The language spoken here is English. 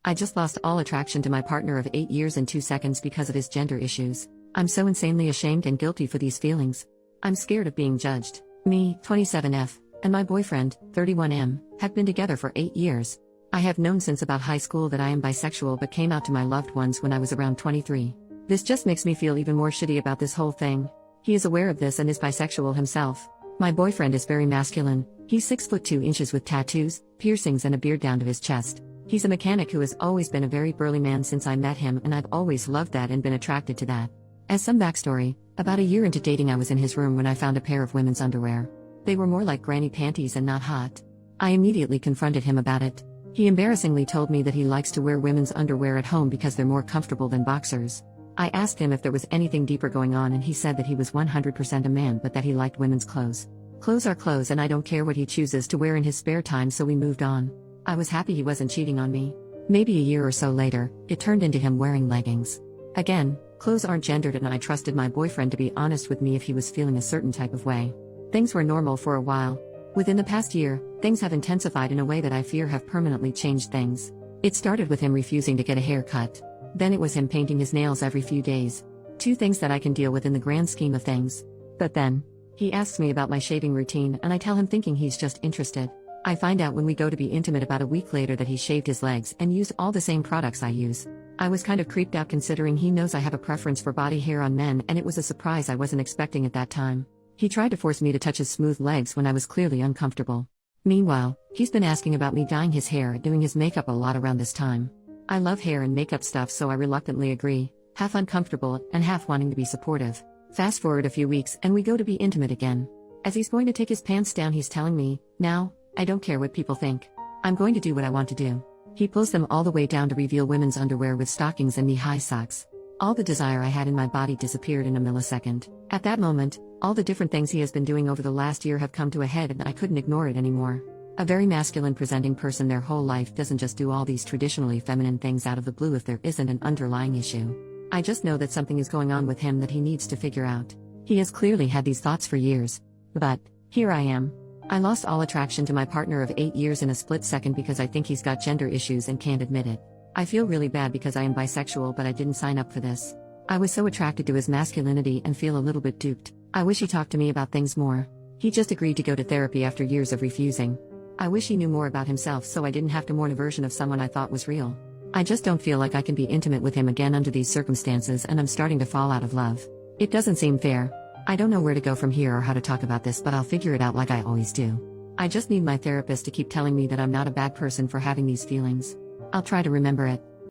I just lost all attraction to my partner of 8 years and 2 seconds because of his gender issues. I'm so insanely ashamed and guilty for these feelings. I'm scared of being judged. Me, 27F, and my boyfriend, 31M, have been together for 8 years. I have known since about high school that I am bisexual but came out to my loved ones when I was around 23. This just makes me feel even more shitty about this whole thing. He is aware of this and is bisexual himself. My boyfriend is very masculine. He's 6 foot 2 inches with tattoos, piercings and a beard down to his chest. He's a mechanic who has always been a very burly man since I met him, and I've always loved that and been attracted to that. As some backstory, about a year into dating I was in his room when I found a pair of women's underwear. They were more like granny panties and not hot. I immediately confronted him about it. He embarrassingly told me that he likes to wear women's underwear at home because they're more comfortable than boxers. I asked him if there was anything deeper going on, and he said that he was 100% a man but that he liked women's clothes. Clothes are clothes and I don't care what he chooses to wear in his spare time, so we moved on. I was happy he wasn't cheating on me. Maybe a year or so later, it turned into him wearing leggings. Again, clothes aren't gendered, and I trusted my boyfriend to be honest with me if he was feeling a certain type of way. Things were normal for a while. Within the past year, things have intensified in a way that I fear have permanently changed things. It started with him refusing to get a haircut. Then it was him painting his nails every few days. 2 things that I can deal with in the grand scheme of things. But then, he asks me about my shaving routine and I tell him thinking he's just interested. I find out when we go to be intimate about a week later that he shaved his legs and used all the same products I use. I was kind of creeped out considering he knows I have a preference for body hair on men, and it was a surprise I wasn't expecting at that time. He tried to force me to touch his smooth legs when I was clearly uncomfortable. Meanwhile, he's been asking about me dyeing his hair and doing his makeup a lot around this time. I love hair and makeup stuff, so I reluctantly agree, half uncomfortable and half wanting to be supportive. Fast forward a few weeks and we go to be intimate again. As he's going to take his pants down, he's telling me, "Now, I don't care what people think. I'm going to do what I want to do." He pulls them all the way down to reveal women's underwear with stockings and knee-high socks. All the desire I had in my body disappeared in a millisecond. At that moment, all the different things he has been doing over the last year have come to a head and I couldn't ignore it anymore. A very masculine presenting person their whole life doesn't just do all these traditionally feminine things out of the blue if there isn't an underlying issue. I just know that something is going on with him that he needs to figure out. He has clearly had these thoughts for years. But, here I am. I lost all attraction to my partner of 8 years in a split second because I think he's got gender issues and can't admit it. I feel really bad because I am bisexual, but I didn't sign up for this. I was so attracted to his masculinity and feel a little bit duped. I wish he talked to me about things more. He just agreed to go to therapy after years of refusing. I wish he knew more about himself so I didn't have to mourn a version of someone I thought was real. I just don't feel like I can be intimate with him again under these circumstances, and I'm starting to fall out of love. It doesn't seem fair. I don't know where to go from here or how to talk about this, but I'll figure it out like I always do. I just need my therapist to keep telling me that I'm not a bad person for having these feelings. I'll try to remember it.